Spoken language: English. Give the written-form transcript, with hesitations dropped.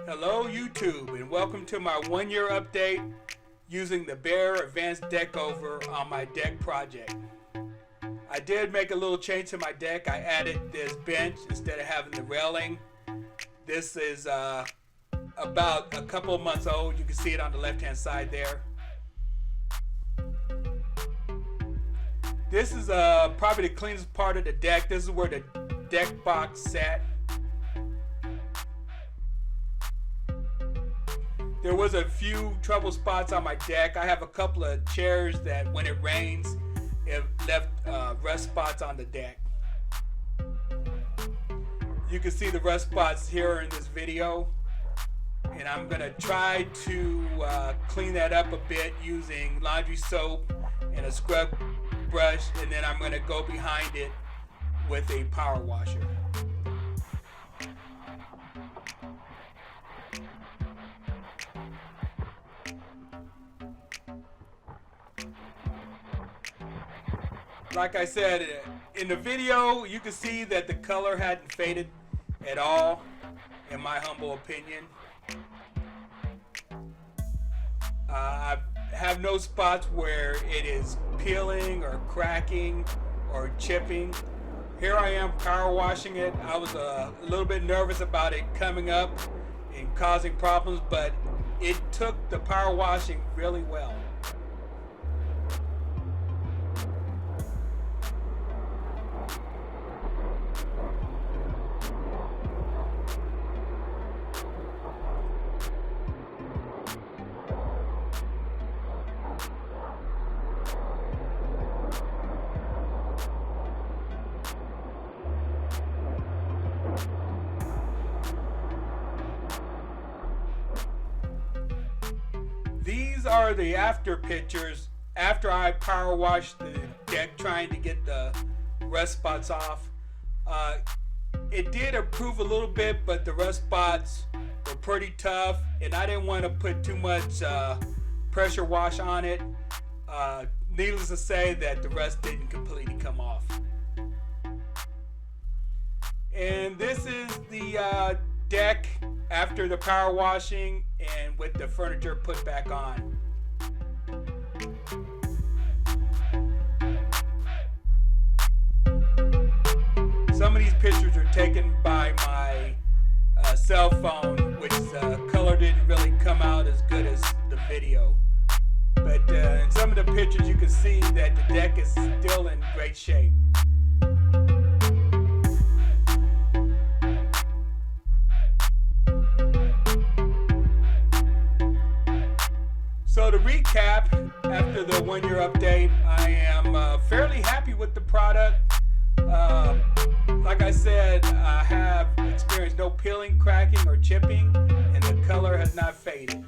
Hello YouTube, and welcome to my 1-year update using the Behr Advanced Deck Over on my deck project. I did make a little change to my deck. I added this bench instead of having the railing. This is about a couple of months old. You can see it on the left hand side there. This is probably the cleanest part of the deck. This is where the deck box sat. There was a few trouble spots on my deck. I have a couple of chairs that when it rains, it left rust spots on the deck. You can see the rust spots here in this video. And I'm gonna try to clean that up a bit using laundry soap and a scrub brush, and then I'm gonna go behind it with a power washer. Like I said, in the video, you can see that the color hadn't faded at all, in my humble opinion. I have no spots where it is peeling or cracking or chipping. Here I am power washing it. I was a little bit nervous about it coming up and causing problems, but it took the power washing really well. These are the after pictures after I power washed the deck trying to get the rust spots off. It did improve a little bit, but the rust spots were pretty tough, and I didn't want to put too much pressure wash on it. Needless to say that the rust didn't completely come off. And this is the deck after the power washing and with the furniture put back on. Some of these pictures are taken by my cell phone, which color didn't really come out as good as the video. But in some of the pictures you can see that the deck is still in great shape. So to recap, after the 1-year update, I am fairly happy with the product. Like I said, I have experienced no peeling, cracking, or chipping, and the color has not faded.